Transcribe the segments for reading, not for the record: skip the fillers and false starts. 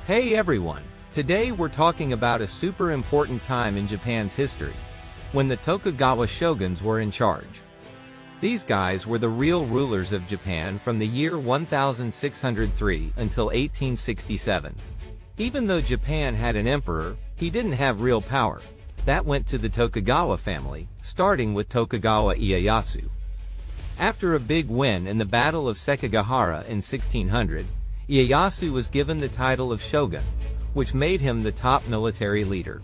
Hey everyone! Today we're talking about a super important time in Japan's history, when the Tokugawa Shoguns were in charge. These guys were the real rulers of Japan from the year 1603 until 1867. Even though Japan had an emperor, he didn't have real power. That went to the Tokugawa family, starting with Tokugawa Ieyasu. After a big win in the Battle of Sekigahara in 1600, Ieyasu was given the title of shogun, which made him the top military leader.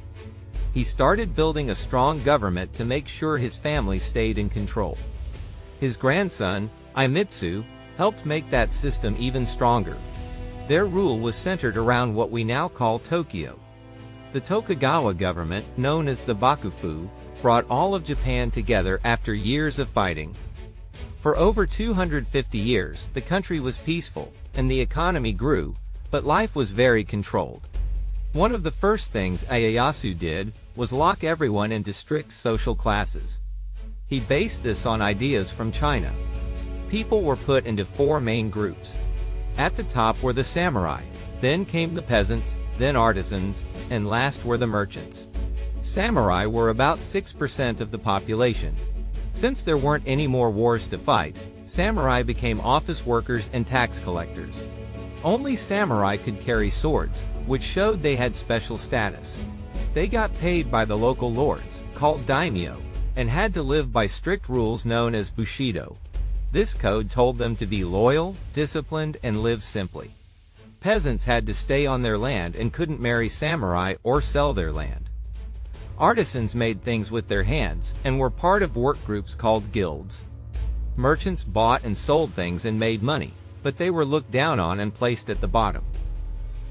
He started building a strong government to make sure his family stayed in control. His grandson, Ieyasu, helped make that system even stronger. Their rule was centered around what we now call Tokyo. The Tokugawa government, known as the Bakufu, brought all of Japan together after years of fighting. For over 250 years, the country was peaceful, and the economy grew, but life was very controlled. One of the first things Ieyasu did was lock everyone into strict social classes. He based this on ideas from China. People were put into four main groups. At the top were the samurai, then came the peasants, then artisans, and last were the merchants. Samurai were about 6% of the population. Since there weren't any more wars to fight, samurai became office workers and tax collectors. Only samurai could carry swords, which showed they had special status. They got paid by the local lords, called daimyo, and had to live by strict rules known as bushido. This code told them to be loyal, disciplined, and live simply. Peasants had to stay on their land and couldn't marry samurai or sell their land. Artisans made things with their hands and were part of work groups called guilds. Merchants bought and sold things and made money, but they were looked down on and placed at the bottom.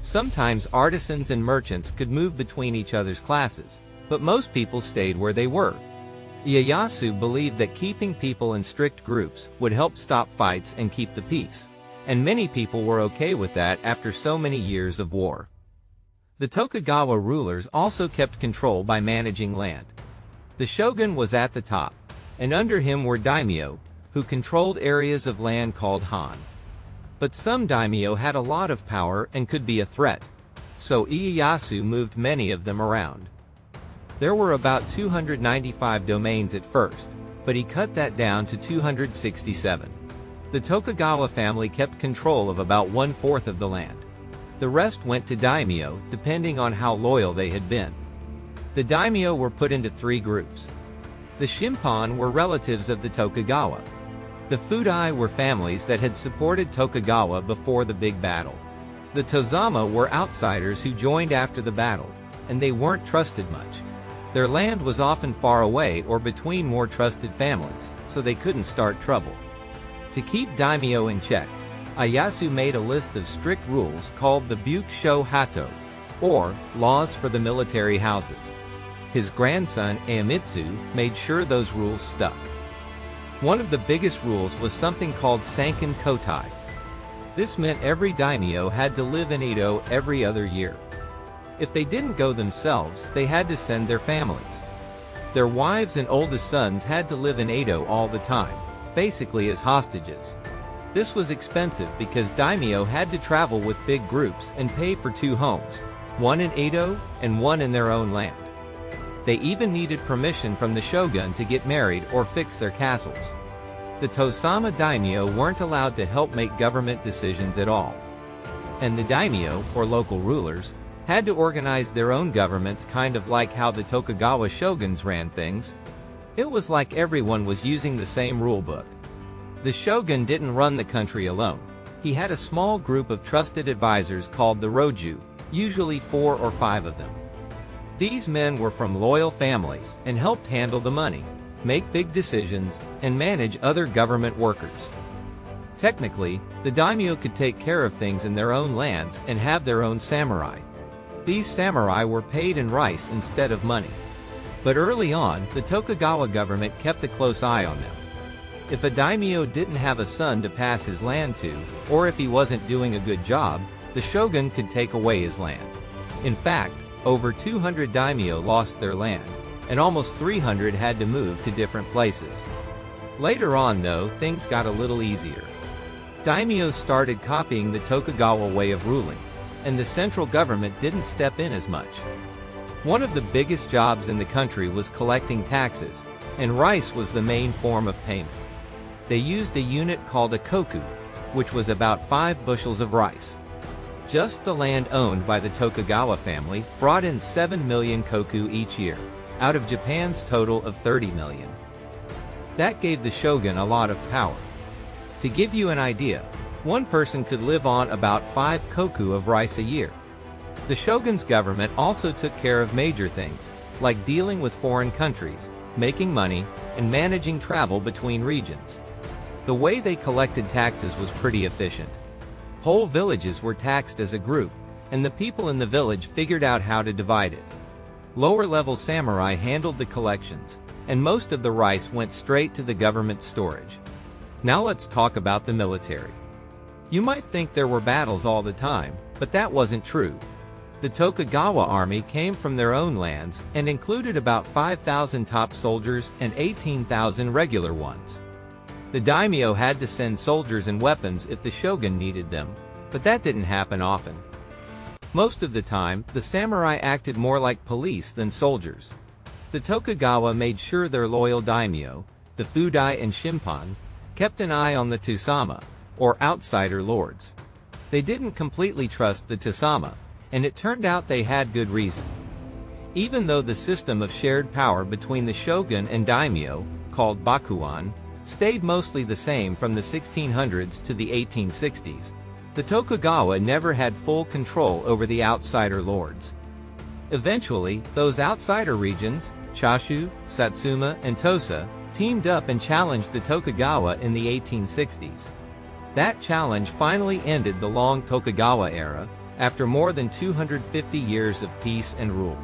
Sometimes artisans and merchants could move between each other's classes, but most people stayed where they were. Ieyasu believed that keeping people in strict groups would help stop fights and keep the peace, and many people were okay with that after so many years of war. The Tokugawa rulers also kept control by managing land. The shogun was at the top, and under him were daimyo, who controlled areas of land called han. But some daimyo had a lot of power and could be a threat, so Ieyasu moved many of them around. There were about 295 domains at first, but he cut that down to 267. The Tokugawa family kept control of about 1/4 of the land. The rest went to daimyo, depending on how loyal they had been. The daimyo were put into three groups. The shimpan were relatives of the Tokugawa. The fudai were families that had supported Tokugawa before the big battle. The tozama were outsiders who joined after the battle, and they weren't trusted much. Their land was often far away or between more trusted families, so they couldn't start trouble. To keep daimyo in check, Ieyasu made a list of strict rules called the Byukusho Hato, or laws for the military houses. His grandson Ieyasu made sure those rules stuck. One of the biggest rules was something called Sankin Kotai. This meant every daimyo had to live in Edo every other year. If they didn't go themselves, they had to send their families. Their wives and oldest sons had to live in Edo all the time, basically as hostages. This was expensive because daimyo had to travel with big groups and pay for two homes, one in Edo and one in their own land. They even needed permission from the shogun to get married or fix their castles. The Tosama daimyo weren't allowed to help make government decisions at all. And the daimyo, or local rulers, had to organize their own governments, kind of like how the Tokugawa Shoguns ran things. It was like everyone was using the same rulebook. The shogun didn't run the country alone. He had a small group of trusted advisors called the roju, usually 4 or 5 of them. These men were from loyal families and helped handle the money, make big decisions, and manage other government workers. Technically, the daimyo could take care of things in their own lands and have their own samurai. These samurai were paid in rice instead of money. But early on, the Tokugawa government kept a close eye on them. If a daimyo didn't have a son to pass his land to, or if he wasn't doing a good job, the shogun could take away his land. In fact, over 200 daimyo lost their land, and almost 300 had to move to different places. Later on though, things got a little easier. Daimyo started copying the Tokugawa way of ruling. and the central government didn't step in as much. One of the biggest jobs in the country was collecting taxes, and rice was the main form of payment. They used a unit called a koku, which was about 5 bushels of rice. Just the land owned by the Tokugawa family brought in 7 million koku each year, out of Japan's total of 30 million. That gave the shogun a lot of power. To give you an idea, one person could live on about 5 koku of rice a year. The shogun's government also took care of major things, like dealing with foreign countries, making money, and managing travel between regions. The way they collected taxes was pretty efficient. Whole villages were taxed as a group, and the people in the village figured out how to divide it. Lower-level samurai handled the collections, and most of the rice went straight to the government storage. Now let's talk about the military. You might think there were battles all the time, but that wasn't true. The Tokugawa army came from their own lands and included about 5,000 top soldiers and 18,000 regular ones. The daimyo had to send soldiers and weapons if the shogun needed them, but that didn't happen often. Most of the time, the samurai acted more like police than soldiers. The Tokugawa made sure their loyal daimyo, the fudai and shimpan, kept an eye on the tusama, or outsider lords. They didn't completely trust the tusama, and it turned out they had good reason. Even though the system of shared power between the shogun and daimyo, called bakuan, stayed mostly the same from the 1600s to the 1860s, the Tokugawa never had full control over the outsider lords. Eventually, those outsider regions, Choshu, Satsuma, and Tosa, teamed up and challenged the Tokugawa in the 1860s. That challenge finally ended the long Tokugawa era, after more than 250 years of peace and rule.